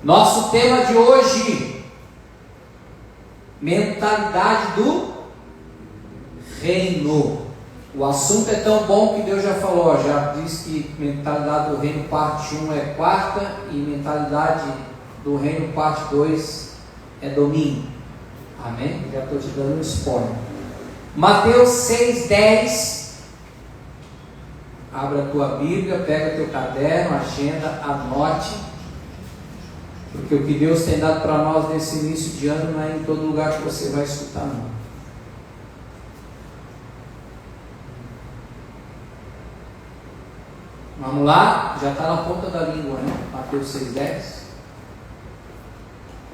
Nosso tema de hoje: mentalidade do reino. O assunto é tão bom que Deus já falou, já disse que mentalidade do reino parte 1 é quarta e mentalidade do reino parte 2 é domingo. Amém? Já estou te dando um spoiler. Mateus 6:10. Abra a tua Bíblia, pega teu caderno, agenda, anote, porque o que Deus tem dado para nós nesse início de ano não é em todo lugar que você vai escutar, não. Vamos lá, já está na ponta da língua, né? Mateus 6:10.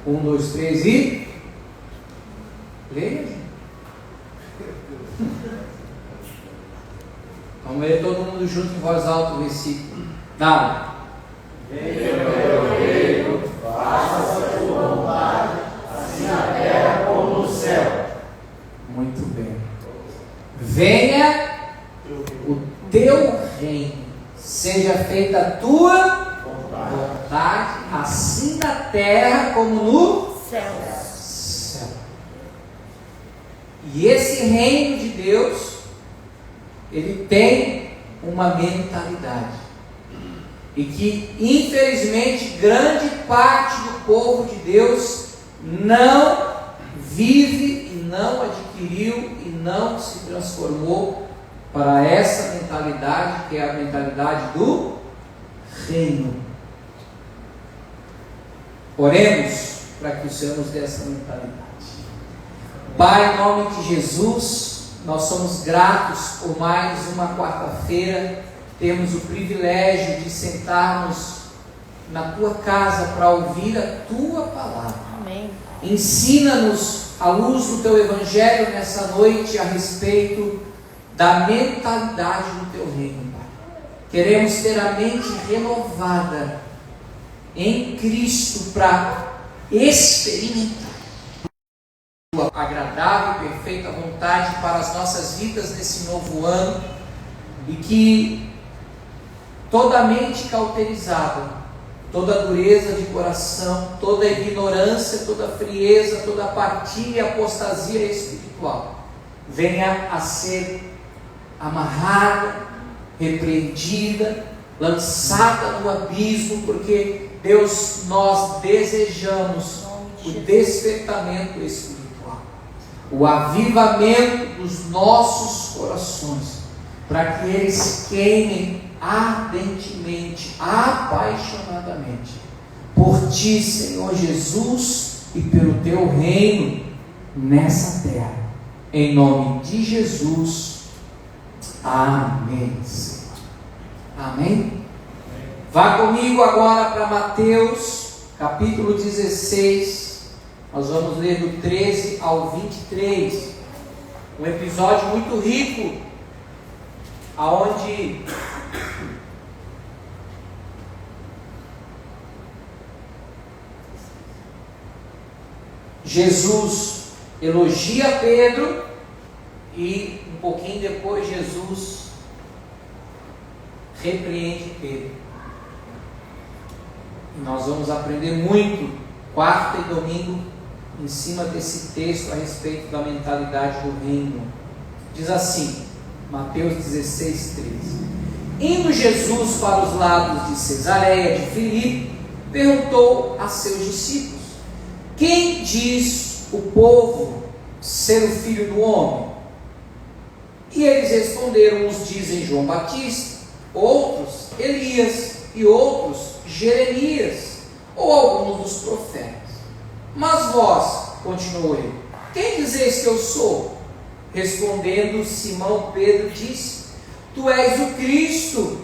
1, 2, 3 e... leia. Vamos ler todo mundo junto em voz alta o versículo. Dá. Venha o teu reino, faça a tua vontade, assim na terra como no céu. Muito bem. Venha o teu reino, seja feita a tua vontade, assim na terra como no céu. E esse reino de Deus, ele tem uma mentalidade, e que infelizmente grande parte do povo de Deus não vive e não adquiriu e não se transformou para essa mentalidade, que é a mentalidade do reino. Oremos para que o Senhor nos dê essa mentalidade. Pai, em nome de Jesus, nós somos gratos por mais uma quarta-feira, temos o privilégio de sentarmos na tua casa para ouvir a tua palavra. Amém. Ensina-nos, à luz do teu evangelho nessa noite, a respeito da mentalidade do teu reino, Pai. Queremos ter a mente renovada em Cristo para experimentar tua agradável e perfeita vontade para as nossas vidas nesse novo ano, e que toda mente cauterizada, toda dureza de coração, toda ignorância, toda frieza, toda apatia e apostasia espiritual venha a ser amarrada, repreendida, lançada no abismo, porque Deus, nós desejamos o despertamento espiritual, o avivamento dos nossos corações, para que eles queimem ardentemente, apaixonadamente por Ti, Senhor Jesus, e pelo Teu reino nessa terra, em nome de Jesus, amém, Senhor. Amém? Vá comigo agora para Mateus capítulo 16, nós vamos ler do 13 ao 23, um episódio muito rico, aonde Jesus elogia Pedro e um pouquinho depois Jesus repreende Pedro. E nós vamos aprender muito, quarta e domingo, em cima desse texto a respeito da mentalidade do reino. Diz assim, Mateus 16, 13. Indo Jesus para os lados de Cesareia de Filipe, perguntou a seus discípulos: quem diz o povo ser o Filho do Homem? E eles responderam: uns dizem João Batista, outros Elias, e outros Jeremias, ou alguns dos profetas. Mas vós, continuou ele, quem dizeis que eu sou? Respondendo Simão Pedro disse: tu és o Cristo,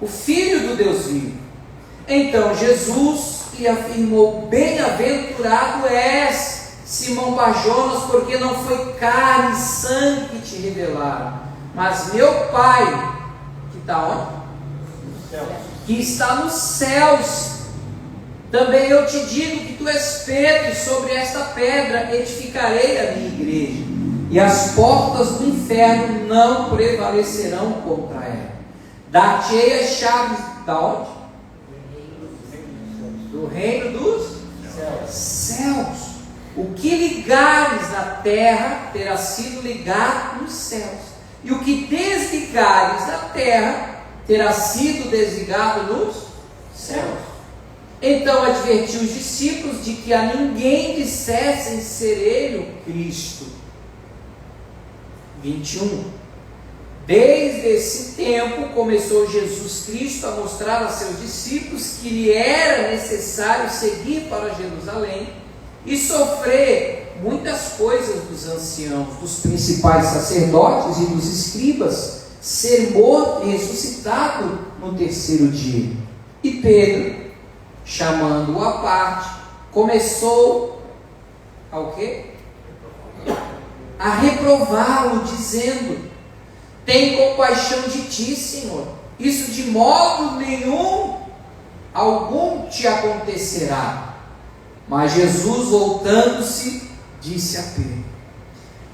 o Filho do Deus vivo. Então Jesus lhe afirmou: bem-aventurado és, Simão Barjonas, porque não foi carne e sangue que te revelaram, mas meu Pai, que está onde? Que está nos céus. Também eu te digo que tu és Pedro, e sobre esta pedra edificarei a minha igreja, e as portas do inferno não prevalecerão contra ela. Dar-te-ei as chaves da onde? do reino dos céus. O que ligares na terra terá sido ligado nos céus, e o que desligares na terra terá sido desligado nos céus. Então advertiu os discípulos de que a ninguém dissessem ser ele o Cristo. 21. Desde esse tempo começou Jesus Cristo a mostrar a seus discípulos que lhe era necessário seguir para Jerusalém e sofrer muitas coisas dos anciãos, dos principais sacerdotes e dos escribas, ser morto e ressuscitado no terceiro dia. E Pedro, chamando-o à parte, começou ao quê? A reprová-lo, dizendo: tem compaixão de ti, Senhor, isso de modo nenhum algum te acontecerá. Mas Jesus, voltando-se, disse a Pedro: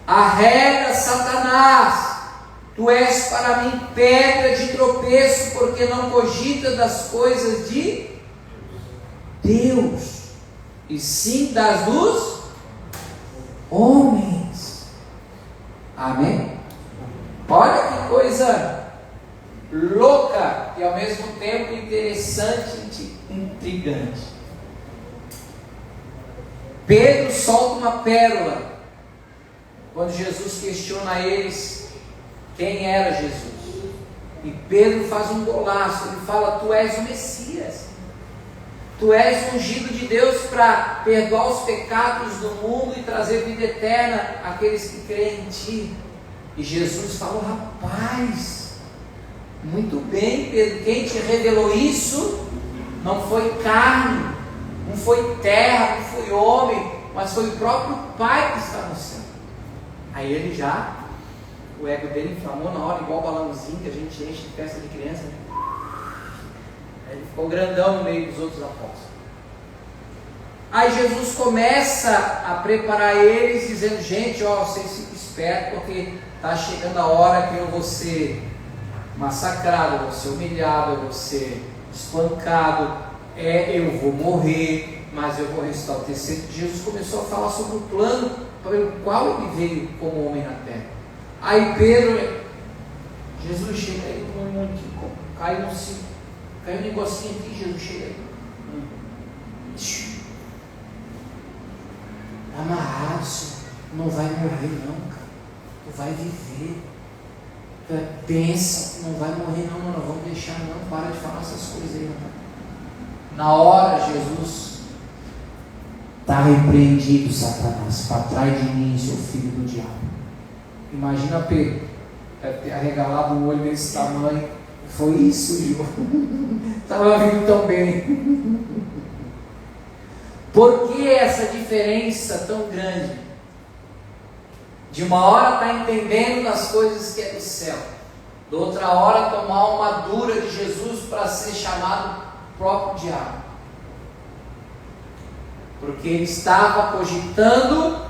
arreda, Satanás, tu és para mim pedra de tropeço, porque não cogita das coisas de Deus, e sim das dos homens. Amém? Olha que coisa louca e ao mesmo tempo interessante e intrigante. Pedro solta uma pérola quando Jesus questiona eles quem era Jesus. E Pedro faz um golaço, ele fala: tu és o Messias, tu és ungido de Deus para perdoar os pecados do mundo e trazer vida eterna àqueles que creem em ti. E Jesus falou: rapaz, muito bem, Pedro, quem te revelou isso não foi carne, não foi terra, não foi homem, mas foi o próprio Pai que está no céu. Aí ele já, o ego dele inflamou na hora, igual o balãozinho que a gente enche de festa de criança, né? Aí ele ficou grandão no meio dos outros apóstolos. Aí Jesus começa a preparar eles, dizendo: gente, ó, vocês fiquem espertos, porque está chegando a hora que eu vou ser massacrado, eu vou ser humilhado, eu vou ser espancado, eu vou morrer, mas eu vou ressuscitar o terceiro. Jesus começou a falar sobre o plano pelo qual ele veio como homem na terra. Aí Pedro, Jesus chega aí, caiu um negocinho aqui, Jesus chega aí, amarrado, Senhor, não vai morrer não, cara, tu vai viver, tu é bênção, não vai morrer não, não vamos deixar não, para de falar essas coisas aí, não. Na hora, Jesus: está repreendido, Satanás, para trás de mim, seu filho do diabo. Imagina Pedro, deve ter arregalado um olho desse tamanho. Foi isso, João? Estava vindo tão bem. Por que essa diferença tão grande? De uma hora está entendendo das coisas que é do céu, de outra hora tomar uma dura de Jesus para ser chamado próprio diabo, porque ele estava cogitando,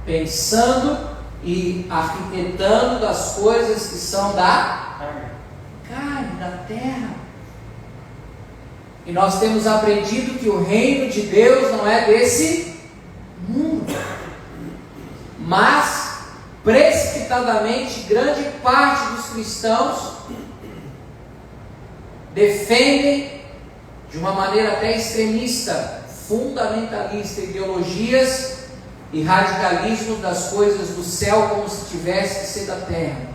pensando e arquitetando das coisas que são da carne, da terra. E nós temos aprendido que o reino de Deus não é desse mundo, mas precipitadamente grande parte dos cristãos defendem de uma maneira até extremista, fundamentalista, ideologias e radicalismo das coisas do céu como se tivesse que ser da terra,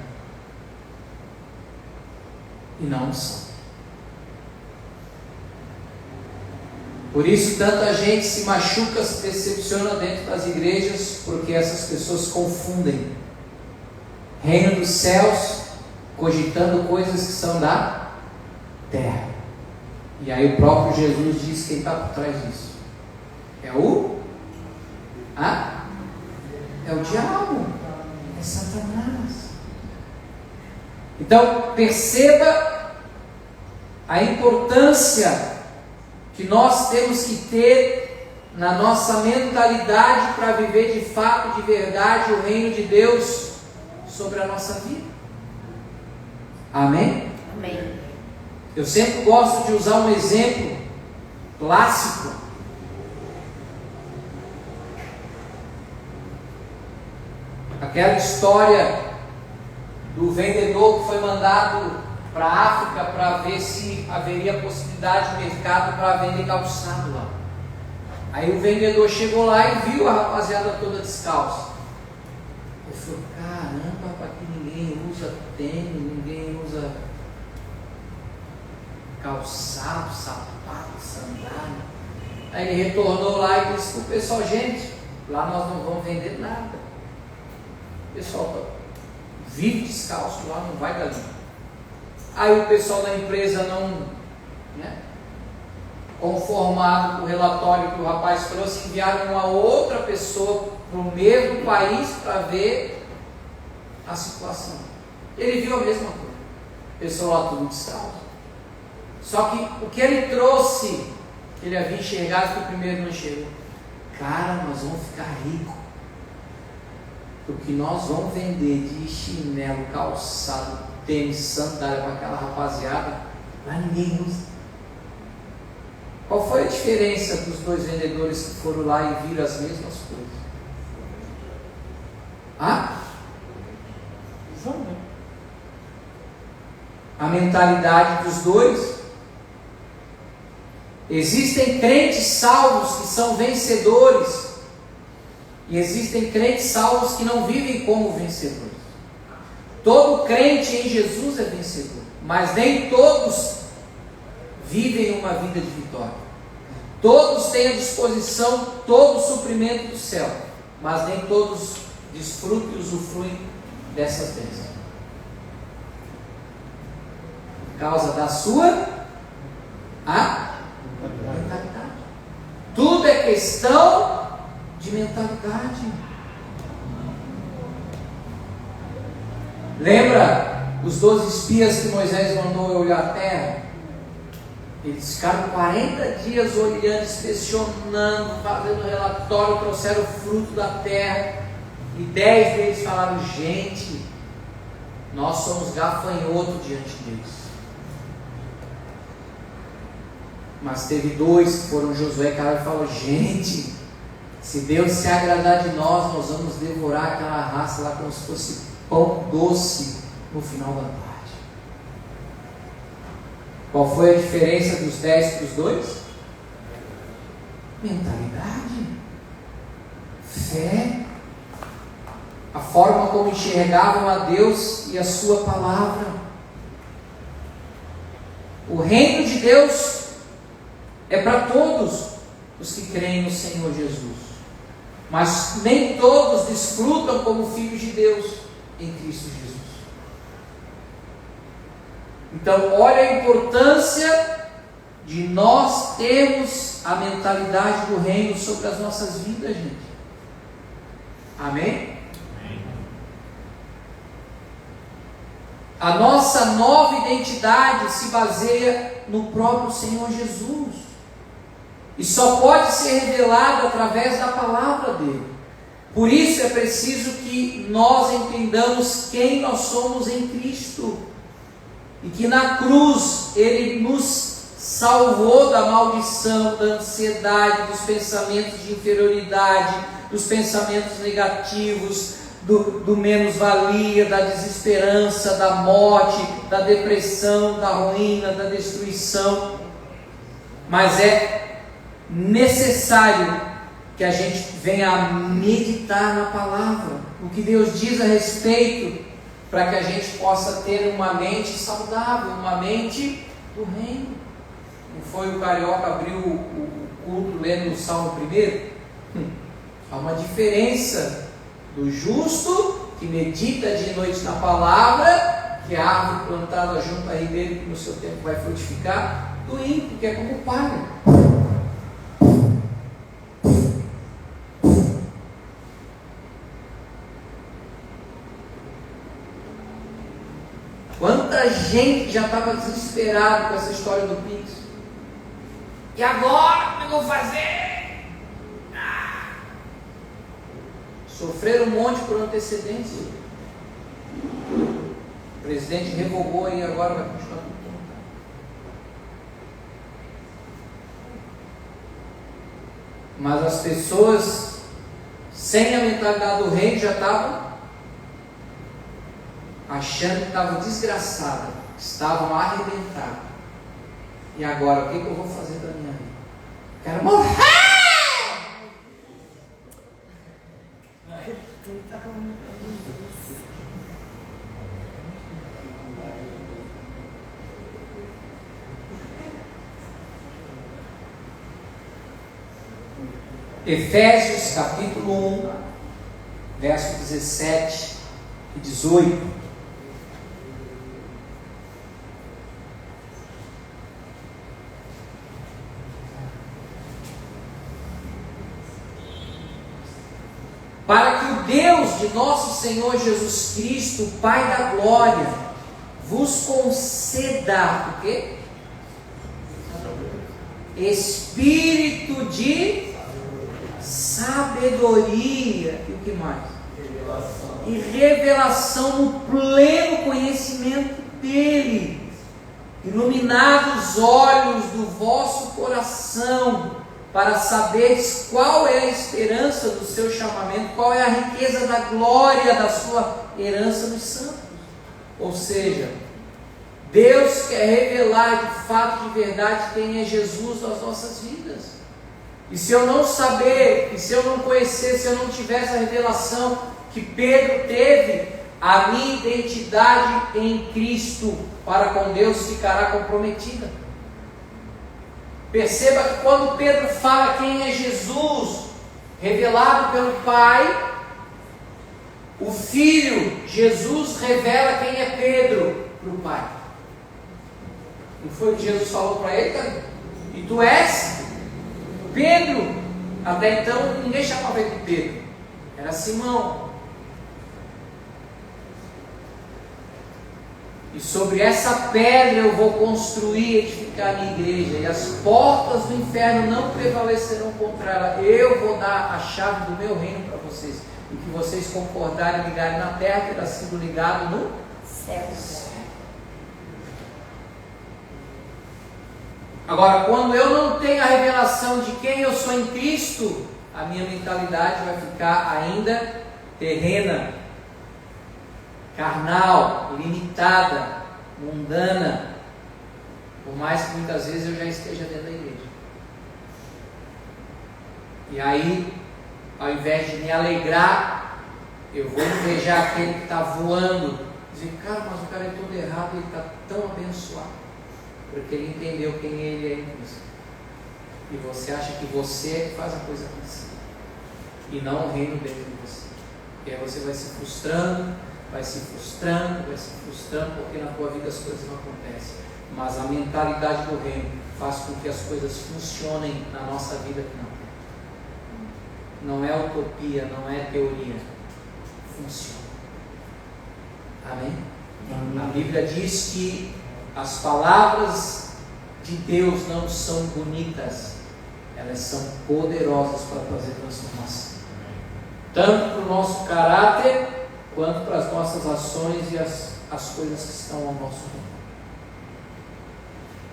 e não são. Por isso tanta gente se machuca, se decepciona dentro das igrejas, porque essas pessoas confundem reino dos céus cogitando coisas que são da terra. E aí o próprio Jesus diz quem está por trás disso. É o diabo, é Satanás. Então perceba a importância que nós temos que ter na nossa mentalidade para viver de fato, de verdade, o reino de Deus sobre a nossa vida. Amém? Amém. Eu sempre gosto de usar um exemplo clássico. Aquela história do vendedor que foi mandado para a África para ver se haveria possibilidade de mercado para vender calçado lá. Aí o vendedor chegou lá e viu a rapaziada toda descalça. Ele falou: caramba, aqui ninguém usa tênis, ninguém usa calçado, sapato, sandália. Aí ele retornou lá e disse para o pessoal: gente, lá nós não vamos vender nada. O pessoal vive descalço lá, não vai dali. Aí o pessoal da empresa não, conformado com o relatório que o rapaz trouxe, enviaram uma outra pessoa para o mesmo país para ver a situação. Ele viu a mesma coisa, o pessoal lá tudo descalço. Só que o que ele trouxe, que ele havia enxergado, que o primeiro não enxergou: cara, nós vamos ficar ricos, porque nós vamos vender de chinelo, calçado, tênis, sandália para aquela rapaziada, lá ninguém usa. Qual foi a diferença dos dois vendedores que foram lá e viram as mesmas coisas? A mentalidade dos dois. Existem crentes salvos que são vencedores, e existem crentes salvos que não vivem como vencedores. Todo crente em Jesus é vencedor, mas nem todos vivem uma vida de vitória. Todos têm à disposição todo o suprimento do céu, mas nem todos desfrutam e usufruem dessas bênçãos. Por causa da sua mentalidade. Tudo é questão de mentalidade. Lembra os 12 espias que Moisés mandou olhar a terra? Eles ficaram 40 dias olhando, inspecionando, fazendo relatório, trouxeram o fruto da terra, e 10 deles falaram: gente, nós somos gafanhotos diante deles. Mas teve 2 que foram Josué e Caleb, e falou: gente, se Deus se agradar de nós, nós vamos devorar aquela raça lá como se fosse pão doce no final da tarde. Qual foi a diferença dos 10 para os 2? Mentalidade, fé, a forma como enxergavam a Deus e a sua palavra. O reino de Deus é para todos os que creem no Senhor Jesus, mas nem todos desfrutam como filhos de Deus em Cristo Jesus. Então, olha a importância de nós termos a mentalidade do reino sobre as nossas vidas, gente. Amém? A nossa nova identidade se baseia no próprio Senhor Jesus, e só pode ser revelado através da palavra dele. Por isso é preciso que nós entendamos quem nós somos em Cristo, e que na cruz Ele nos salvou da maldição, da ansiedade, dos pensamentos de inferioridade, dos pensamentos negativos, do menos-valia, da desesperança, da morte, da depressão, da ruína, da destruição. Mas é necessário que a gente venha a meditar na palavra, o que Deus diz a respeito, para que a gente possa ter uma mente saudável, uma mente do reino. Não foi o carioca abrir o culto lendo o Salmo 1? Há uma diferença do justo que medita de noite na palavra, que é a árvore plantada junto a ribeiro que no seu tempo vai frutificar, do ímpio, que é como o palha. Quanta gente já estava desesperado com essa história do Pix. E agora, como eu vou fazer? Sofreram um monte por antecedência. O presidente revogou e agora vai continuar tudo. Mas as pessoas sem a mentalidade do reino já estavam achando que estavam desgraçadas, estavam arrebentadas. E agora, o que eu vou fazer da minha vida? Quero morrer! Efésios capítulo 1, verso 17 e 18. Para que o Deus de nosso Senhor Jesus Cristo, Pai da glória, vos conceda o quê? Espírito de sabedoria e o que mais? E revelação no pleno conhecimento dele, iluminados os olhos do vosso coração, para saberes qual é a esperança do seu chamamento, qual é a riqueza da glória da sua herança nos santos. Ou seja, Deus quer revelar de fato, de verdade, quem é Jesus nas nossas vidas. E se eu não saber, e se eu não conhecer, se eu não tiver essa revelação que Pedro teve, a minha identidade em Cristo para com Deus ficará comprometida. Perceba que quando Pedro fala quem é Jesus, revelado pelo Pai, o Filho, Jesus, revela quem é Pedro para o Pai. Não foi o que Jesus falou para ele, cara? E tu és Pedro. Até então ninguém chamava ele de Pedro, era Simão. E sobre essa pedra eu vou construir e edificar a minha igreja, e as portas do inferno não prevalecerão contra ela. Eu vou dar a chave do meu reino para vocês, e que vocês concordarem e ligarem na terra, terá sido ligado no céu. Agora, quando eu não tenho a revelação de quem eu sou em Cristo, a minha mentalidade vai ficar ainda terrena, carnal, limitada, mundana, por mais que muitas vezes eu já esteja dentro da igreja. E aí, ao invés de me alegrar, eu vou invejar aquele que está voando, dizer, cara, mas o cara é todo errado, ele está tão abençoado, porque ele entendeu quem ele é em Cristo. E você acha que você é que faz a coisa acontecer, e não o reino dentro de você. E aí você vai se frustrando, porque na tua vida as coisas não acontecem. Mas a mentalidade do reino faz com que as coisas funcionem na nossa vida aqui na terra. Não é utopia, não é teoria, funciona. Amém? A Bíblia diz que as palavras de Deus não são bonitas, elas são poderosas para trazer transformação, tanto para o nosso caráter quanto para as nossas ações e as coisas que estão ao nosso redor.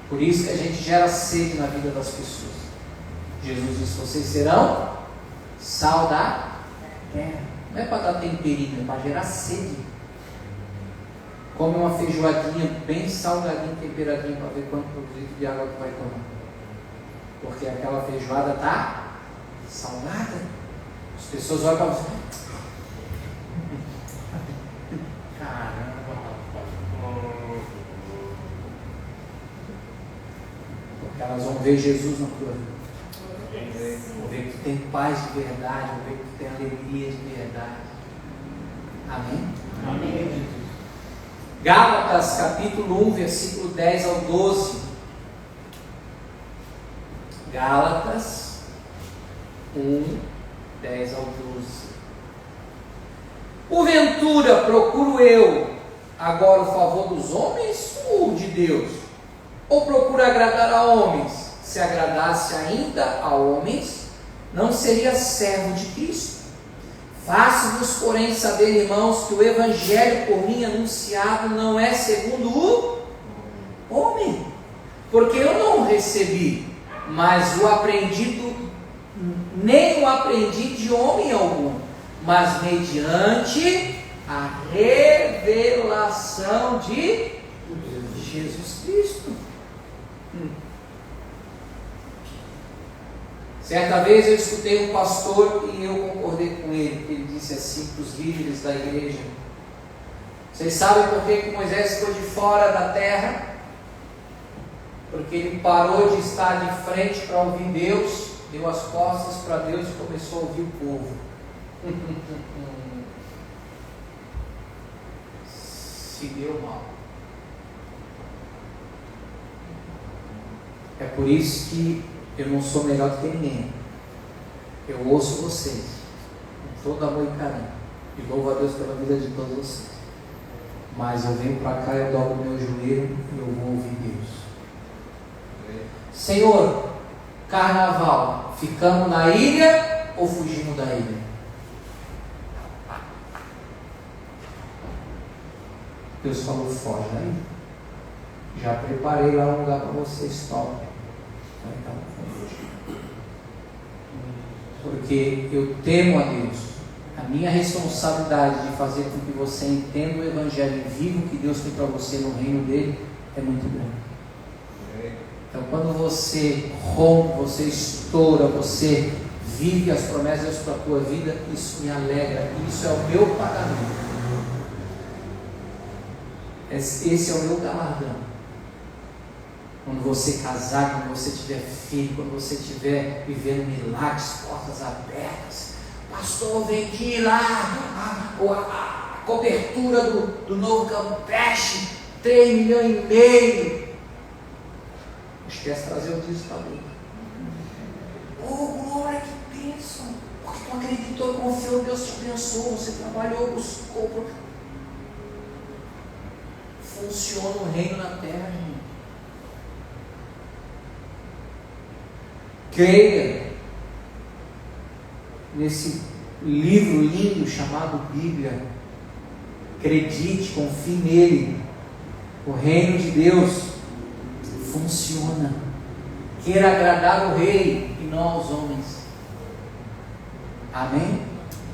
Por isso que a gente gera sede na vida das pessoas. Jesus disse, vocês serão sal da terra. Não é para dar temperinho, é para gerar sede. Come uma feijoadinha bem salgadinha, temperadinha, para ver quanto litro de água tu vai tomar. Porque aquela feijoada está salgada. As pessoas olham para você, elas vão ver Jesus na tua vida, vão ver que tu tem paz de verdade, vão ver que tu tem alegria de verdade. Amém? Amém. Gálatas capítulo 1, versículo 10 ao 12. Gálatas 1, 10 ao 12. Porventura procuro eu agora o favor dos homens ou de Deus? Ou procuro agradar a homens? Se agradasse ainda a homens, não seria servo de Cristo. Faço-vos, porém, saber, irmãos, que o evangelho por mim anunciado não é segundo o homem, porque eu não o recebi, mas o aprendi nem o aprendi de homem algum, mas mediante a revelação de Jesus Cristo. Certa vez eu escutei um pastor e eu concordei com ele. Ele disse assim para os líderes da igreja: vocês sabem por que Moisés ficou de fora da terra? Porque ele parou de estar de frente para ouvir Deus, deu as costas para Deus e começou a ouvir o povo. Se deu mal. É por isso que eu não sou melhor do que ninguém. Eu ouço vocês com todo amor e carinho, e louvo a Deus pela vida de todos vocês. Mas eu venho para cá, eu dobro meu joelho e eu vou ouvir Deus. Senhor, carnaval, ficamos na ilha ou fugimos da ilha? Deus falou: foge daí. Já preparei lá um lugar para vocês, top. Então, porque eu temo a Deus. A minha responsabilidade de fazer com que você entenda o Evangelho e viva o que Deus tem para você no reino dele é muito grande. Então, quando você rompe, você estoura, você vive as promessas de Deus para a tua vida, isso me alegra. Isso é o meu pagamento. Esse é o meu galardão. Quando você casar, quando você tiver filho, quando você estiver vivendo milagres, portas abertas. Pastor, vendi lá a cobertura do novo Campeche, 3,5 milhões. Esquece trazer o dízimo para Deus. Oh, glória, que bênção! Porque tu acreditou, confiou, Deus te abençoou, você trabalhou, buscou. Funciona o reino na terra, gente. Creia nesse livro lindo chamado Bíblia. Acredite, confie nele. O reino de Deus funciona. Queira agradar o rei e não aos homens. Amém?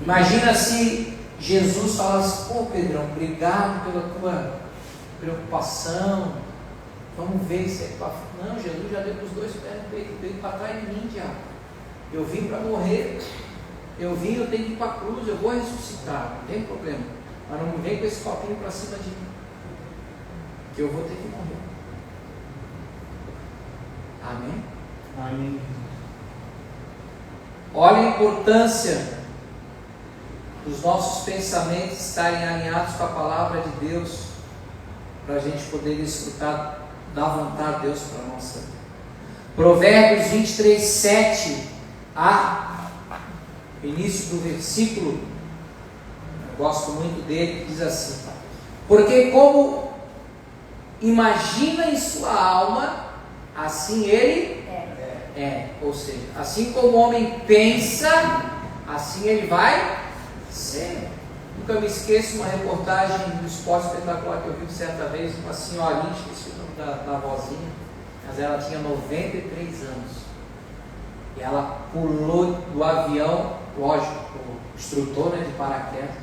Imagina se Jesus falasse: pô, Pedrão, obrigado pela tua preocupação. Vamos ver se é para. Não, Jesus já deu para os dois pés no peito, veio para trás de mim, diabo. Eu vim para morrer. Eu tenho que ir para a cruz, eu vou ressuscitar, não tem problema. Mas não me vem com esse copinho para cima de mim, que eu vou ter que morrer. Amém? Amém. Olha a importância dos nossos pensamentos estarem alinhados com a palavra de Deus, para a gente poder desfrutar da vontade de Deus para a nossa vida. Provérbios 23, 7 início do versículo, eu gosto muito dele, diz assim: porque como imagina em sua alma, assim ele é. Ou seja, assim como o homem pensa, assim ele vai ser. Nunca me esqueço uma reportagem do Esporte Espetacular que eu vi certa vez, uma senhorinha, esqueci o nome da vozinha, mas ela tinha 93 anos. E ela pulou do avião, lógico, o instrutor, né, de paraquedas.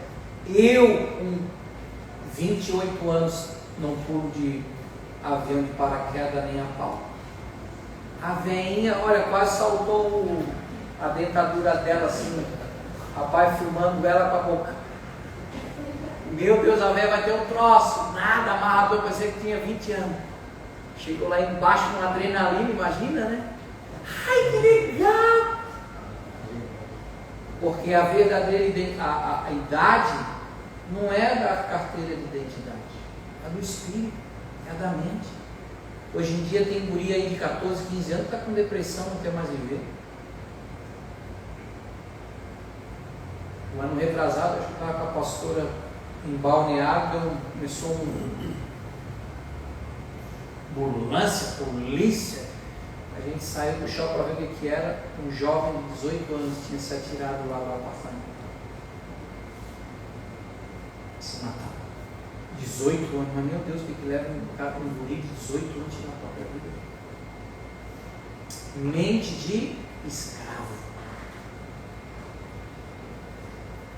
Eu, com 28 anos, não pulo de avião de paraquedas nem a pau. A veinha, olha, quase saltou a dentadura dela assim, rapaz filmando ela com a boca. Meu Deus, a velha vai ter um troço, nada, amarrador, parecia que tinha 20 anos. Chegou lá embaixo com adrenalina, imagina, né? Ai, que legal! Porque a verdadeira a idade não é da carteira de identidade, é do espírito, é da mente. Hoje em dia tem guria aí de 14, 15 anos que está com depressão, não quer mais viver. O ano retrasado, acho que estava com a pastora em Balneário, começou ambulância, polícia. A gente saiu do shopping para ver o que era. Um jovem de 18 anos tinha se atirado lá do apartamento. Se matava. 18 anos, mas meu Deus, o que leva um cara com um guri de 18 anos a tirar a própria vida? Mente de escravo.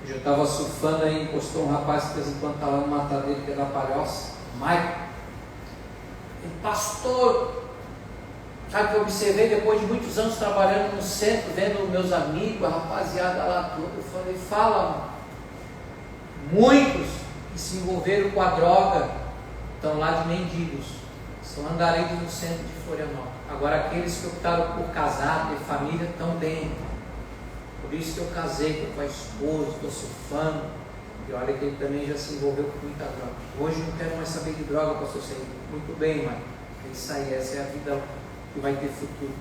Hoje eu estava surfando aí, encostou um rapaz que de vez em quando está lá no matadeiro, que é da Palhoça, Maico. Ele, pastor, sabe que eu observei depois de muitos anos trabalhando no centro, vendo meus amigos, a rapaziada lá toda, eu falei, fala, muitos que se envolveram com a droga estão lá de mendigos, são andareiros no centro de Florianópolis. Agora aqueles que optaram por casar, ter família, estão bem. Por isso que eu casei, estou com a esposa, estou surfando. E olha que ele também já se envolveu com muita droga. Hoje eu não quero mais saber de droga, pastor Célio. Muito bem, mãe. É isso aí, essa é a vida que vai ter futuro.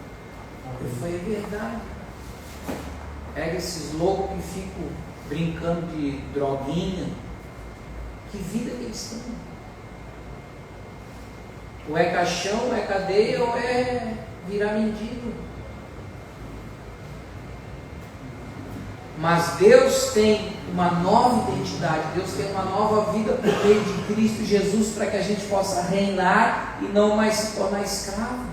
Eu falei, é verdade. Pega esses loucos que ficam brincando de droguinha. Que vida que eles têm? Ou é caixão, ou é cadeia, ou é virar mendigo. Mas Deus tem uma nova identidade, Deus tem uma nova vida por meio de Cristo Jesus, para que a gente possa reinar e não mais se tornar escravo.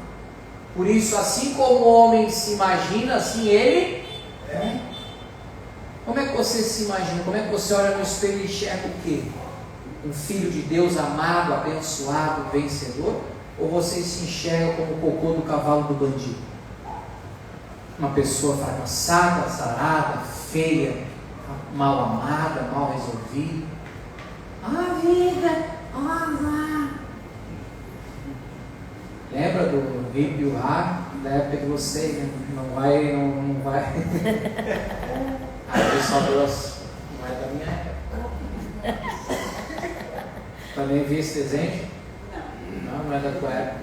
Por isso, assim como o homem se imagina, assim ele é. Como é que você se imagina? Como é que você olha no espelho e enxerga o quê? Um filho de Deus amado, abençoado, vencedor? Ou você se enxerga como o cocô do cavalo do bandido? Uma pessoa fracassada, azarada, feia, mal amada, mal resolvida. A vida, azar. Lembra do Hip e o Har? Da época de vocês, né? Não vai. Aí só Deus, não é da minha época. Também vi esse desenho? Não é da tua época.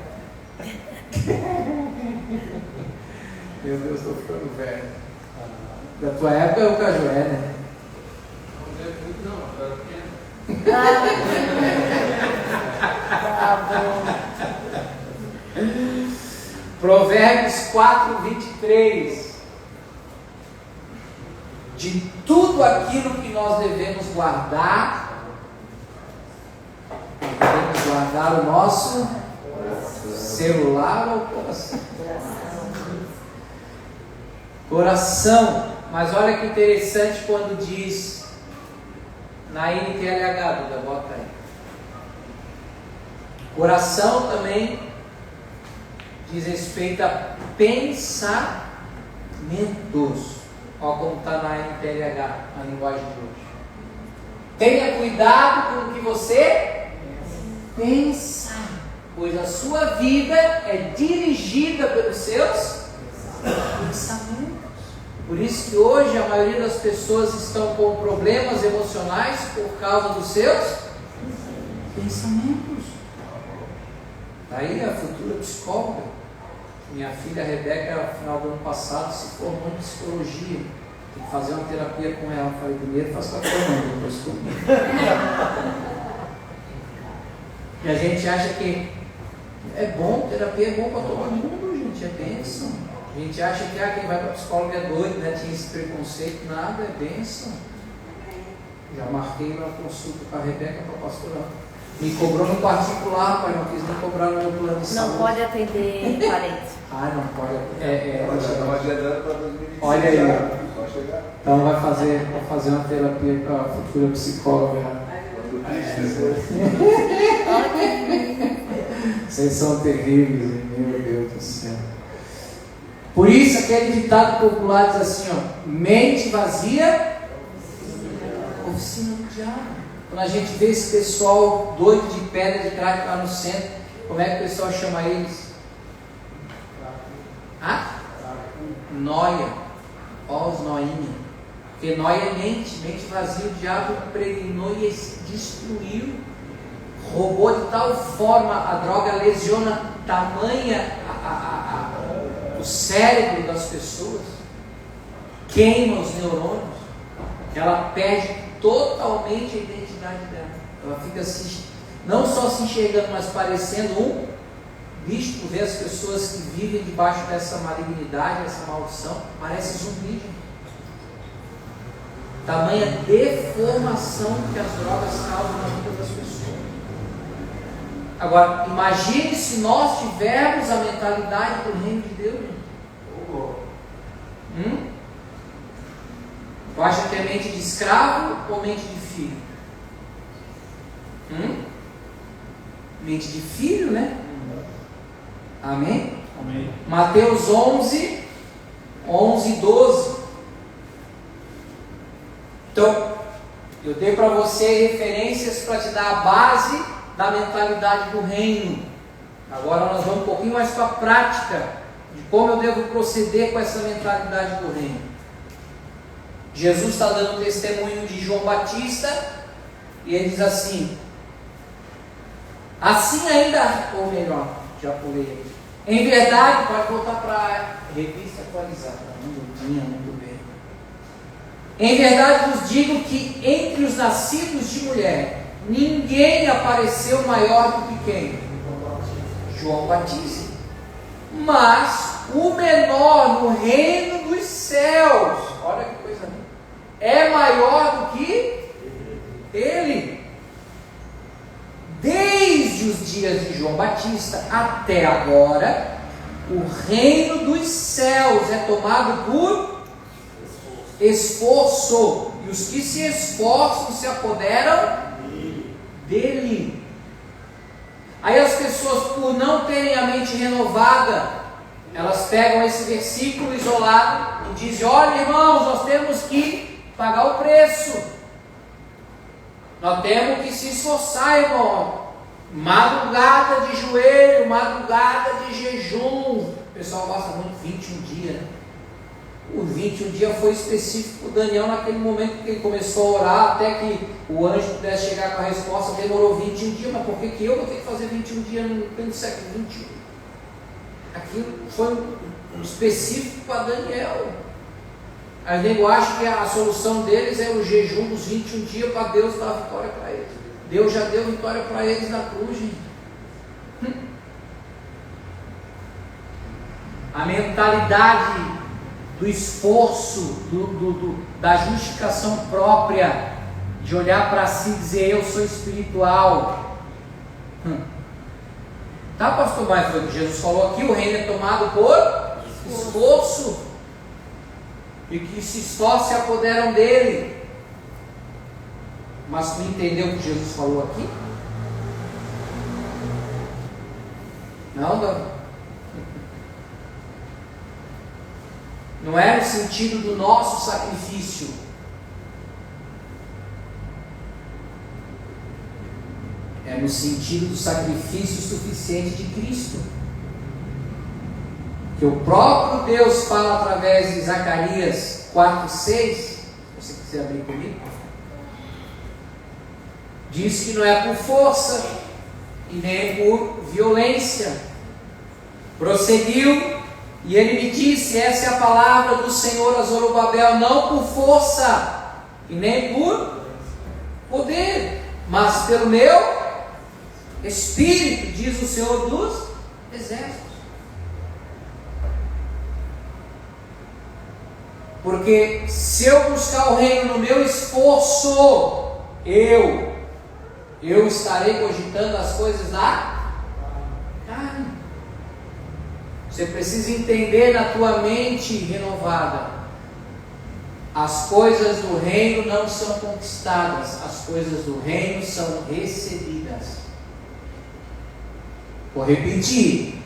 Meu Deus, estou ficando velho. Da tua época é o Cajué, né? Não, eu era pequeno. Tá bom. Provérbios 4, 23. De tudo aquilo que nós devemos guardar o nosso celular ou coração? Coração. Mas olha que interessante quando diz na NTLH, Duda, bota aí. Coração também diz respeito a pensamentos. Olha como está na NTLH, a linguagem de hoje. Tenha cuidado com o que você pensa, pois a sua vida é dirigida pelos seus pensamentos. Por isso que hoje a maioria das pessoas estão com problemas emocionais por causa dos seus pensamentos. Daí a futura psicóloga, minha filha Rebeca, no final do ano passado, se formou em psicologia. Tem que fazer uma terapia com ela. Eu falei, primeiro faço com a tua mãe, depois comigo. E a gente acha que é bom, terapia é bom para todo mundo, gente, é bênção. A gente acha que quem vai para psicólogo é doido, né? Tinha esse preconceito, nada, é bênção. Já marquei uma consulta para a Rebeca, para a pastora. Me cobrou no particular, pai, não quis me cobrar no meu plano de saúde. Não pode atender parente. Ah, não pode. Estamos agendando para 2025. Olha aí. Pode chegar. Então vai fazer uma terapia para a futura psicóloga. Vocês são terríveis, meu Deus do céu. Por isso aquele ditado popular diz assim, ó, mente vazia, oficina do diabo. Quando a gente vê esse pessoal doido de pedra de crack lá no centro, como é que o pessoal chama eles? Noia. Ó os noinha. Porque noia é mente vazia, o diabo impregnou e destruiu. Roubou de tal forma, a droga lesiona tamanha o cérebro das pessoas, queima os neurônios, que ela perde totalmente a identidade dela. Ela fica não só se enxergando, mas parecendo um bicho. Tu vê as pessoas que vivem debaixo dessa malignidade, essa maldição, parece zumbi, gente. Tamanha deformação que as drogas causam na vida das pessoas. Agora, imagine se nós tivermos a mentalidade do reino de Deus. Tu acha que é mente de escravo ou mente de filho? Mente de filho, né? Amém? Amém. Mateus 11, 11 e 12. Então, eu dei para você referências para te dar a base da mentalidade do reino. Agora nós vamos um pouquinho mais para a prática de como eu devo proceder com essa mentalidade do reino. Jesus está dando testemunho de João Batista e ele diz assim ainda, ou melhor, já pulei aqui. Em verdade, pode voltar para a revista atualizada, muito bem. Em verdade vos digo que entre os nascidos de mulher, ninguém apareceu maior do que quem? João Batista. Mas o menor no reino dos céus, olha que coisa linda, é maior do que ele. Desde os dias de João Batista até agora, o reino dos céus é tomado por esforço, e os que se esforçam se apoderam dele. Aí as pessoas, por não terem a mente renovada, elas pegam esse versículo isolado e dizem: olha, irmãos, nós temos que pagar o preço, nós temos que se esforçar, irmão. Madrugada de joelho, madrugada de jejum. O pessoal gosta muito de 21 dias, né? O 21 dias foi específico para Daniel naquele momento que ele começou a orar, até que o anjo pudesse chegar com a resposta. Demorou 21 dias, mas por que eu vou ter que fazer 21 dias no pleno século 21? Aquilo foi um específico para Daniel. Aí o nego acha que a solução deles é o jejum dos 21 dias para Deus dar a vitória para eles. Deus já deu vitória para eles na cruz, gente. A mentalidade do esforço, da justificação própria, de olhar para si e dizer: eu sou espiritual. Tá, pastor? Mas foi o que Jesus falou aqui: o reino é tomado por esforço, e que se esforçam se apoderam dele. Mas tu entendeu o que Jesus falou aqui? Não, não. Não é no sentido do nosso sacrifício. É no sentido do sacrifício suficiente de Cristo. Que o próprio Deus fala através de Zacarias 4:6. Se você quiser abrir comigo. Diz que não é por força e nem por violência. Prosseguiu. E ele me disse: essa é a palavra do Senhor a Zorobabel, não por força e nem por poder, mas pelo meu Espírito, diz o Senhor dos Exércitos. Porque se eu buscar o reino no meu esforço, eu estarei cogitando as coisas da carne. Você precisa entender na tua mente renovada: as coisas do reino não são conquistadas, as coisas do reino são recebidas. Vou repetir,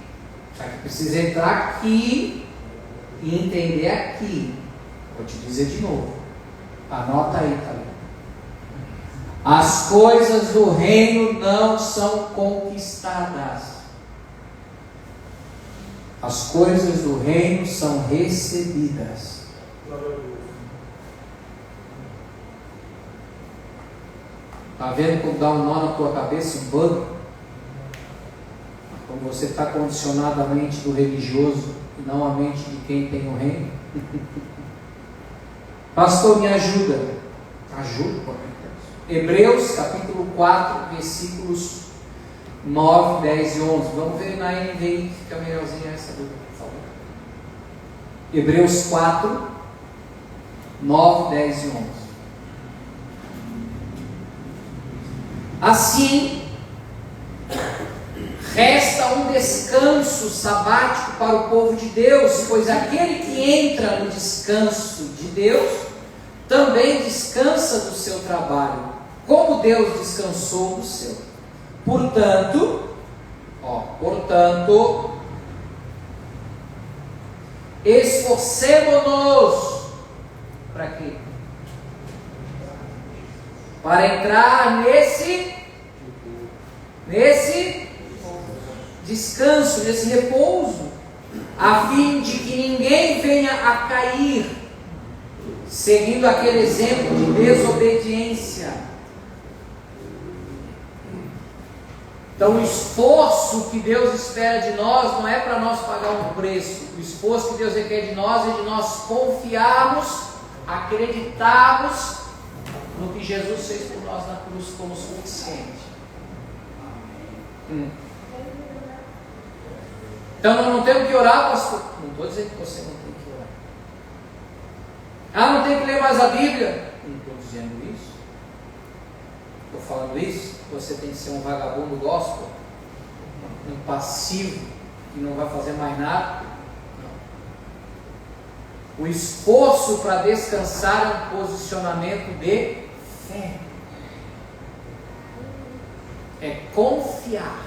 já que precisa entrar aqui e entender aqui. Vou te dizer de novo, anota aí, tá? As coisas do reino não são conquistadas. As coisas do reino são recebidas. Está vendo como dá um nó na tua cabeça, um bug? Como você está condicionado à mente do religioso e não à mente de quem tem o reino. Pastor, me ajuda. Ajuda, por Deus. Hebreus capítulo 4, versículos 9, 10 e 11. Vamos ver na NVI, que fica melhorzinha essa dúvida, por favor. Hebreus 4, 9, 10 e 11. Assim, resta um descanso sabático para o povo de Deus, pois aquele que entra no descanso de Deus também descansa do seu trabalho, como Deus descansou do seu. Portanto, esforcemo-nos para quê? Para entrar nesse descanso, nesse repouso, a fim de que ninguém venha a cair, seguindo aquele exemplo de desobediência. Então, o esforço que Deus espera de nós não é para nós pagar um preço. O esforço que Deus requer de nós é de nós confiarmos, acreditarmos no que Jesus fez por nós na cruz como suficiente. Então, nós não temos que orar, pastor. Não estou dizendo que você não tem que orar. Não tem que ler mais a Bíblia. Não estou dizendo isso. Estou falando isso. Você tem que ser um vagabundo gospel, um passivo, que não vai fazer mais nada. Não. O esforço para descansar é um posicionamento de fé. É confiar.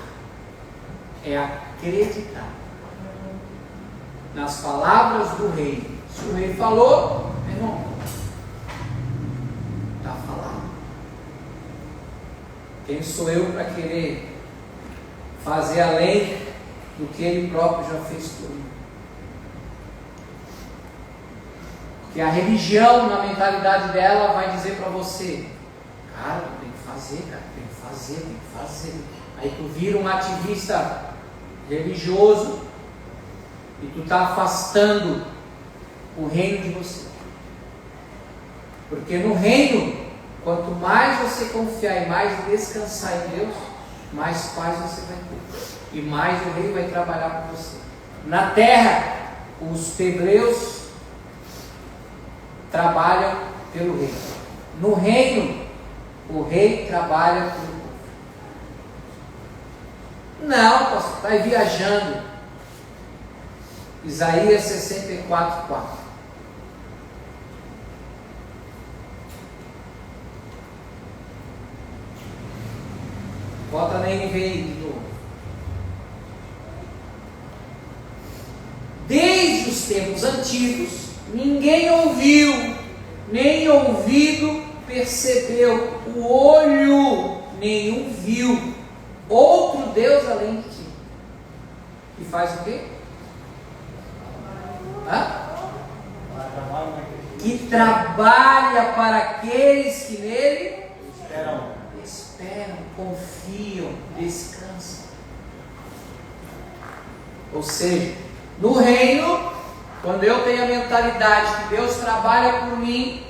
É acreditar nas palavras do rei. Se o rei falou, meu irmão, está falado. Quem sou eu para querer fazer além do que ele próprio já fez por mim? Porque a religião, na mentalidade dela, vai dizer para você: cara, tem que fazer, cara, tem que fazer, tem que fazer. Aí tu vira um ativista religioso e tu está afastando o reino de você. Porque no reino, quanto mais você confiar e mais descansar em Deus, mais paz você vai ter. E mais o rei vai trabalhar por você. Na terra, os pedreiros trabalham pelo rei. No reino, o rei trabalha pelo povo. Não, pastor, está aí viajando. Isaías 64:4. Bota na NVI de novo. Desde os tempos antigos, ninguém ouviu, nem ouvido percebeu, o olho nenhum viu outro Deus além de ti. Que faz o quê? Que trabalha para aqueles que nele esperam, confiam, descansam. Ou seja, no reino, quando eu tenho a mentalidade que Deus trabalha por mim,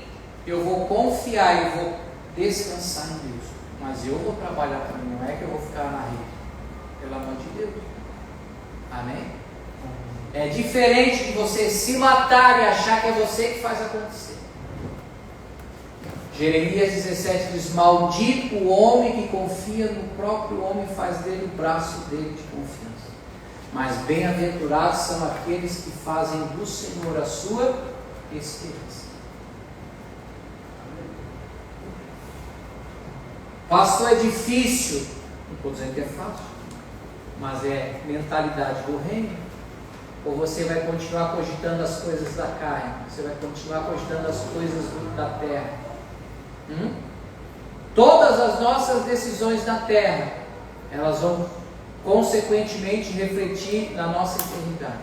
eu vou confiar, eu vou descansar em Deus. Mas eu vou trabalhar para mim, não é que eu vou ficar na rede. Pelo amor de Deus. Amém? É diferente de você se matar e achar que é você que faz acontecer. Jeremias 17 diz: maldito o homem que confia no próprio homem e faz dele o braço dele de confiança. Mas bem-aventurados são aqueles que fazem do Senhor a sua esperança. Pastor, é difícil. Não estou dizendo que é fácil, mas é mentalidade do reino. Ou você vai continuar cogitando as coisas da carne? Você vai continuar cogitando as coisas da terra? Todas as nossas decisões na terra, elas vão consequentemente refletir na nossa eternidade.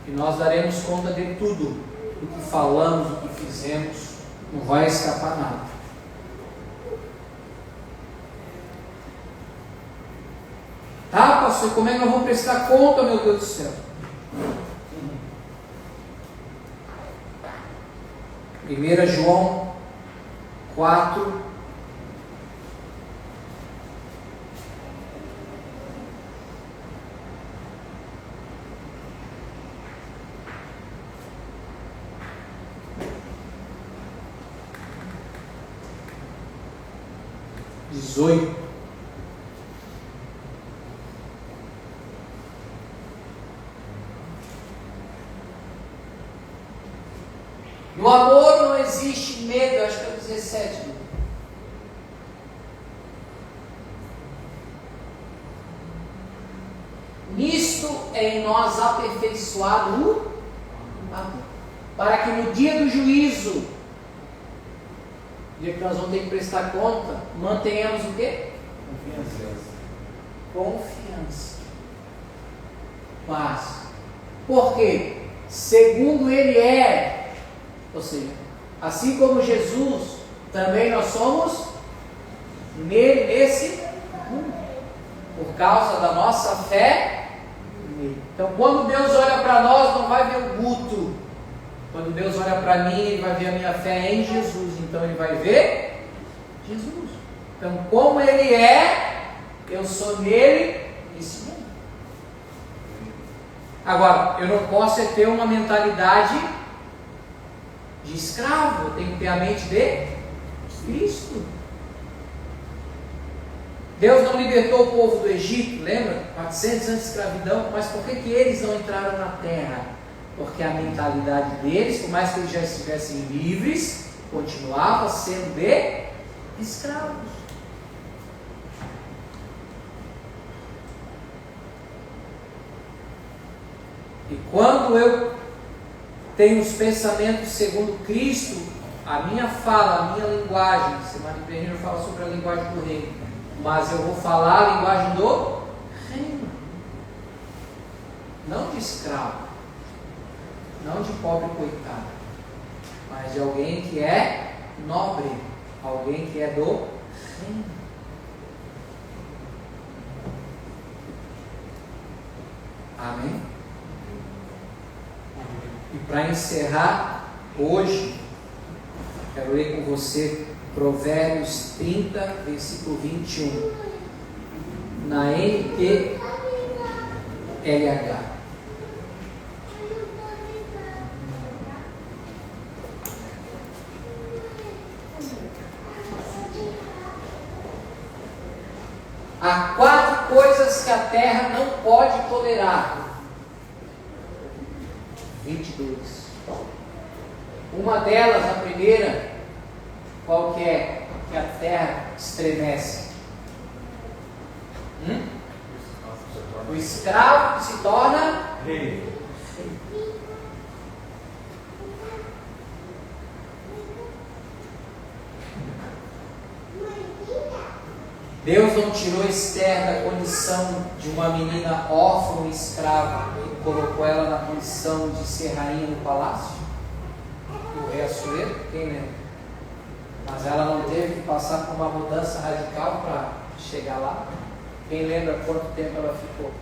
E nós daremos conta de tudo, do que falamos, do que fizemos, não vai escapar nada. Ah, pastor, como é que nós vamos prestar conta, meu Deus do céu? 1 João 4, (18). No amor não existe medo, acho que é o 17. Nisto é em nós aperfeiçoado o amor, para que no dia do juízo, dia que nós vamos ter que prestar conta, mantenhamos o quê? Confiança. Mas, por quê? Segundo Ele é, ou seja, assim como Jesus, também nós somos nele, nesse mundo, por causa da nossa fé nele. Então, quando Deus olha para nós, não vai ver o Guto. Quando Deus olha para mim, Ele vai ver a minha fé em Jesus. Então, Ele vai ver Jesus. Então, como Ele é, eu sou nele, nesse mundo. Agora, eu não posso ter uma mentalidade de escravo. Eu tenho que ter a mente de Cristo. Deus não libertou o povo do Egito, lembra? 400 anos de escravidão. Mas por que eles não entraram na terra? Porque a mentalidade deles, por mais que eles já estivessem livres, continuava sendo de escravos. E quando eu tenho os pensamentos segundo Cristo, a minha fala, a minha linguagem, semana que vem eu falo sobre a linguagem do reino, mas eu vou falar a linguagem do reino, não de escravo, não de pobre coitado, mas de alguém que é nobre, alguém que é do reino. Amém? E para encerrar hoje, quero ler com você Provérbios 30, versículo 21, na NTLH. Há 4 coisas que a terra não pode tolerar. 22. Uma delas, a primeira, qual que é? Que a terra estremece. O escravo que se torna rei. Deus não tirou Esther da condição de uma menina órfã e escrava e colocou ela na condição de ser rainha no palácio? O rei Assuero, quem lembra? Mas ela não teve que passar por uma mudança radical para chegar lá. Quem lembra quanto tempo ela ficou?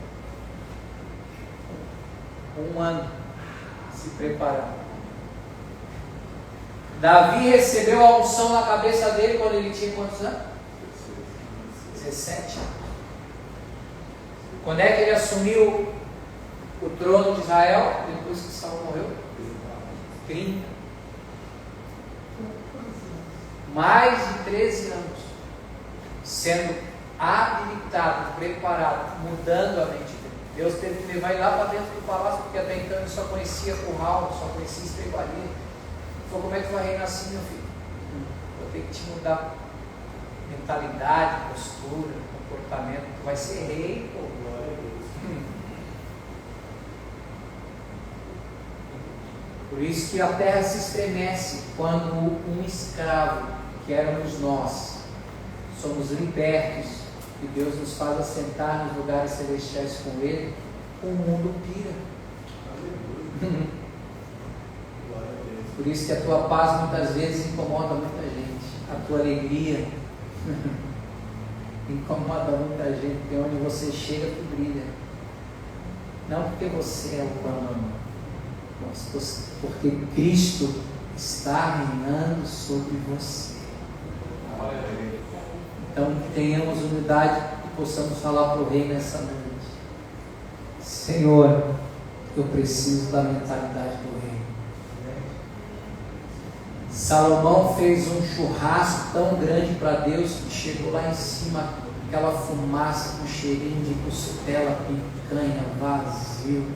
1 ano se preparando. Davi recebeu a unção na cabeça dele quando ele tinha quantos anos? 17. Quando é que ele assumiu o trono de Israel? Depois que Saul morreu? 30. Mais de 13 anos sendo habilitado, preparado, mudando a mente dele. Deus teve que levar ele lá para dentro do palácio, porque até então ele só conhecia curral, só conhecia estrebaria. Ele falou: como é que tu vai reinar assim, meu filho? Vou ter que te mudar mentalidade, postura, comportamento. Tu vai ser rei, pô. Glória a Deus. Por isso que a terra se estremece quando um escravo, que éramos nós, somos libertos e Deus nos faz assentar nos lugares celestiais com Ele, o mundo pira. Por isso que a tua paz muitas vezes incomoda muita gente, a tua alegria incomoda muita gente, porque onde você chega tu brilha, não porque você é o pano, mas porque Cristo está reinando sobre você. Então tenhamos humildade e possamos falar para o rei nessa noite: Senhor, eu preciso da mentalidade do rei. Salomão fez um churrasco tão grande para Deus que chegou lá em cima, aquela fumaça com cheirinho de costela, picanha, vazio.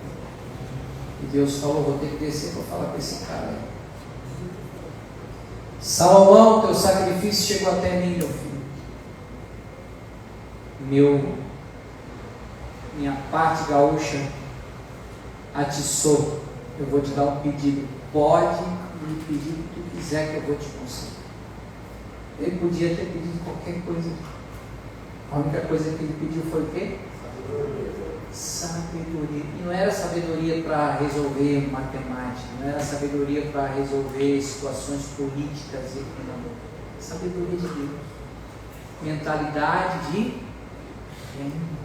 E Deus falou: vou ter que descer para falar com esse cara aí. Salomão, teu sacrifício chegou até mim, meu filho. Minha parte gaúcha atiçou. Eu vou te dar um pedido. Pode me pedir o que tu quiser que eu vou te conceder. Ele podia ter pedido qualquer coisa. A única coisa que ele pediu foi o quê? Sabedoria. E não era sabedoria para resolver matemática, não era sabedoria para resolver situações políticas e econômicas. Sabedoria de Deus. Mentalidade de reino.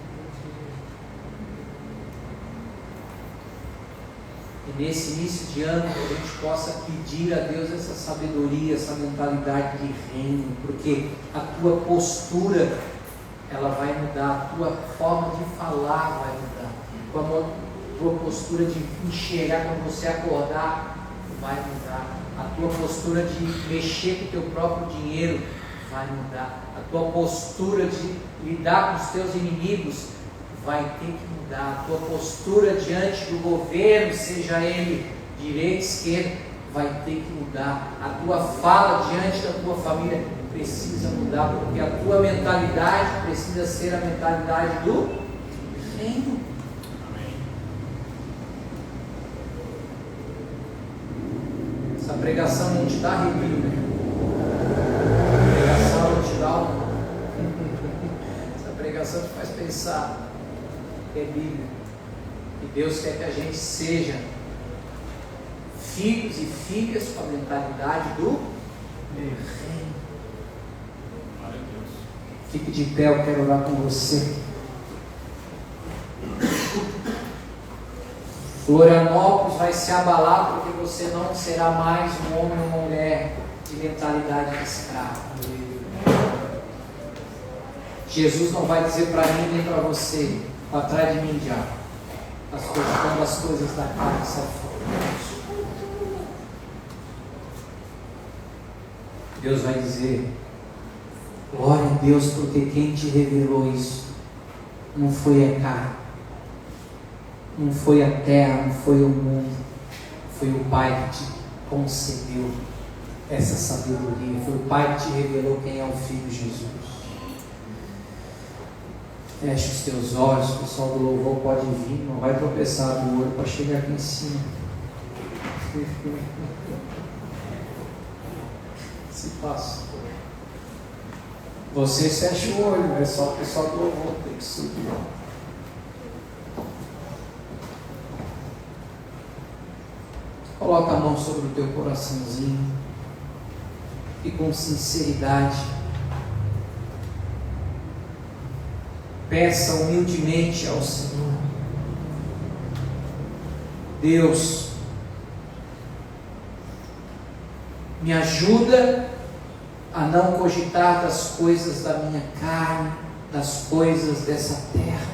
E nesse início de ano que a gente possa pedir a Deus essa sabedoria, essa mentalidade de reino, porque a tua postura ela vai mudar, a tua forma de falar vai mudar, a tua postura de enxergar quando você acordar vai mudar, a tua postura de mexer com o teu próprio dinheiro vai mudar, a tua postura de lidar com os teus inimigos vai ter que mudar, a tua postura diante do governo, seja ele direita, esquerda, vai ter que mudar, a tua fala diante da tua família precisa mudar, porque a tua mentalidade precisa ser a mentalidade do reino. Essa pregação não te dá arrepio, né? A pregação não te dá Essa pregação te faz pensar que é Bíblia. E Deus quer que a gente seja filhos e filhas com a mentalidade do reino. Fique de pé, eu quero orar com você. Florianópolis vai se abalar porque você não será mais um homem ou uma mulher de mentalidade de escravo. Jesus não vai dizer para mim nem para você, para trás de mim, diabo. Quando as coisas da carne são fora. Deus vai dizer: glória a Deus, porque quem te revelou isso não foi a carne, não foi a terra, não foi o mundo, foi o Pai que te concedeu essa sabedoria, foi o Pai que te revelou quem é o Filho Jesus. Feche os teus olhos, o pessoal do louvor pode vir, não vai tropeçar do olho para chegar aqui em cima. Se passa. Você fecha o olho, é só o pessoal do louvor tem que subir. Coloca a mão sobre o teu coraçãozinho e com sinceridade peça humildemente ao Senhor: Deus, me ajuda a não cogitar das coisas da minha carne, das coisas dessa terra.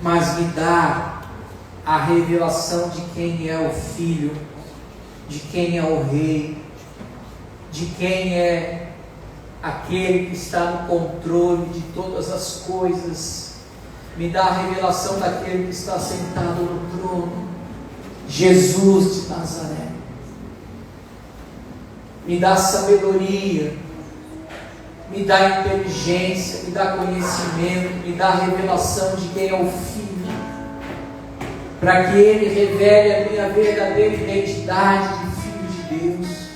Mas me dá a revelação de quem é o Filho, de quem é o Rei, de quem é aquele que está no controle de todas as coisas. Me dá a revelação daquele que está sentado no trono, Jesus de Nazaré. Me dá sabedoria, me dá inteligência, me dá conhecimento, me dá a revelação de quem é o Filho, para que Ele revele a minha verdadeira identidade de Filho de Deus.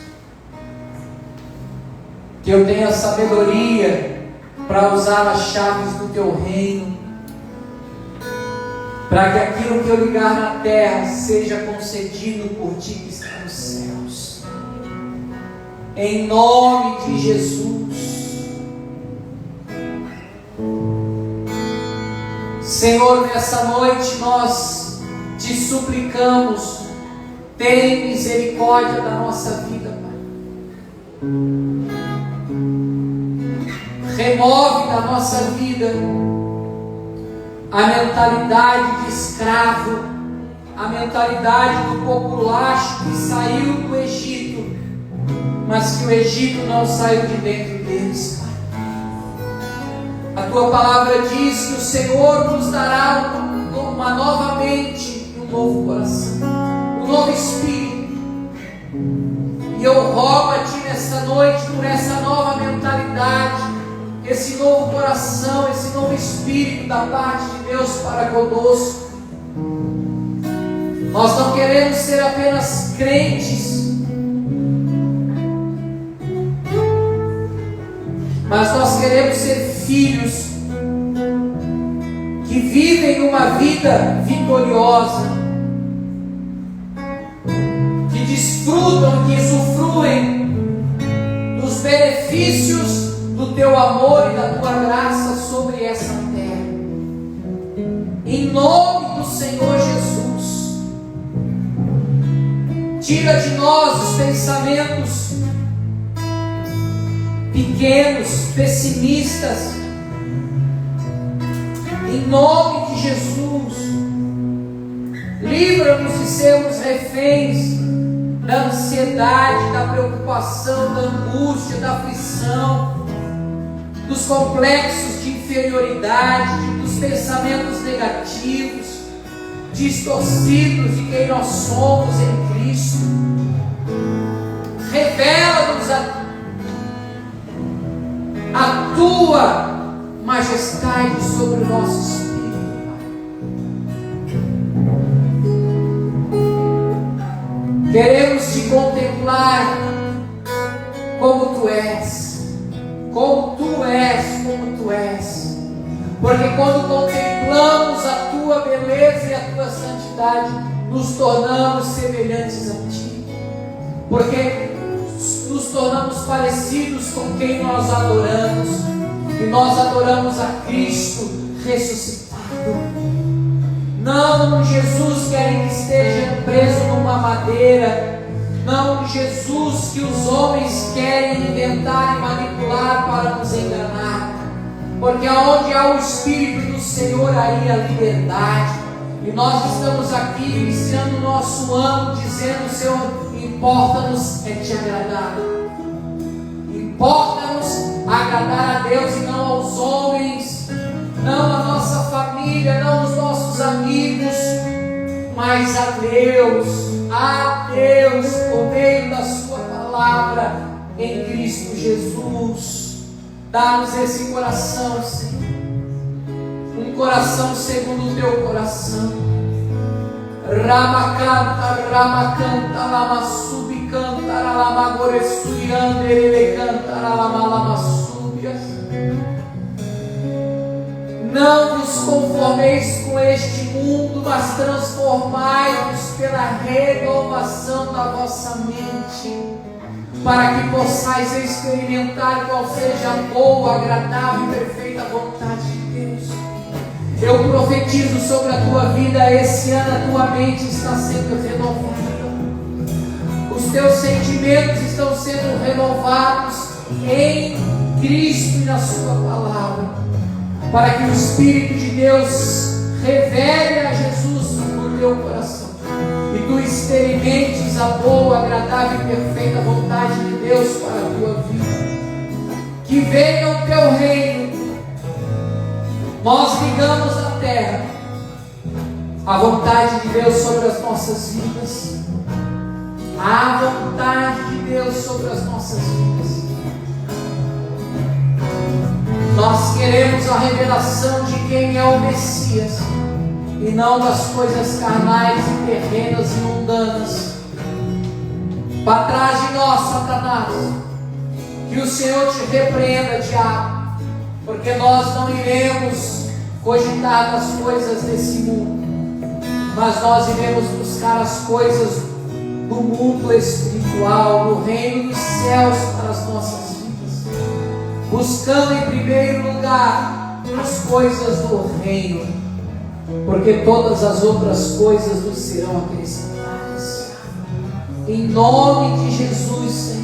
Que eu tenha sabedoria para usar as chaves do Teu reino, para que aquilo que eu ligar na terra seja concedido por Ti que está nos céus. Em nome de Jesus. Senhor, nessa noite nós Te suplicamos, tem misericórdia da nossa vida, Pai. Remove da nossa vida a mentalidade de escravo, a mentalidade do populacho que saiu do Egito, mas que o Egito não saiu de dentro deles, Pai. A Tua palavra diz que o Senhor nos dará uma nova mente, novo coração, um novo espírito. E eu rogo a Ti nessa noite por essa nova mentalidade, esse novo coração, esse novo espírito da parte de Deus para conosco. Nós não queremos ser apenas crentes, mas nós queremos ser filhos que vivem uma vida vitoriosa, que desfrutam, que usufruem dos benefícios do Teu amor e da Tua graça sobre essa terra. Em nome do Senhor Jesus, tira de nós os pensamentos pequenos, pessimistas. Em nome de Jesus, livra-nos de sermos reféns da ansiedade, da preocupação, da angústia, da aflição, dos complexos de inferioridade, dos pensamentos negativos, distorcidos de quem nós somos em Cristo. Revela-nos a Tua majestade sobre o nosso espírito, Pai. Queremos Te contemplar como Tu és, como Tu és, como Tu és. Porque quando contemplamos a Tua beleza e a Tua santidade, nos tornamos semelhantes a Ti. Porque nos tornamos parecidos com quem nós adoramos. E nós adoramos a Cristo ressuscitado. Não um Jesus que ainda esteja preso numa madeira. Não um Jesus que os homens querem inventar e manipular para nos enganar. Porque aonde há o Espírito do Senhor, aí a liberdade. E nós estamos aqui iniciando o nosso ano dizendo: Senhor, importa-nos é Te agradar. Importa-nos agradar a Deus e não aos homens, não a nossa família, não os nossos amigos, mas a Deus, por meio da Sua palavra em Cristo Jesus. Dá-nos esse coração, Senhor, um coração segundo o Teu coração. Ramacanta, lama subicanta, lama goresuriande, ele canta, lama súbias. Não vos conformeis com este mundo, mas transformai-vos pela renovação da vossa mente, para que possais experimentar qual seja a boa, agradável e perfeita vontade de Deus. Eu profetizo sobre a tua vida, esse ano a tua mente está sendo renovada. Os teus sentimentos estão sendo renovados em Cristo e na Sua palavra, para que o Espírito de Deus revele a Jesus no teu coração e tu experimentes a boa, agradável e perfeita vontade de Deus para a tua vida. Que venha o Teu reino. Nós ligamos a terra a vontade de Deus sobre as nossas vidas. A vontade de Deus sobre as nossas vidas. Nós queremos a revelação de quem é o Messias e não das coisas carnais e terrenas e mundanas. Para trás de nós, Satanás. Que o Senhor te repreenda, diabo, porque nós não iremos cogitar das coisas desse mundo, mas nós iremos buscar as coisas do mundo espiritual, do reino dos céus para as nossas vidas, buscando em primeiro lugar as coisas do reino, porque todas as outras coisas nos serão acrescentadas. Em nome de Jesus, Senhor.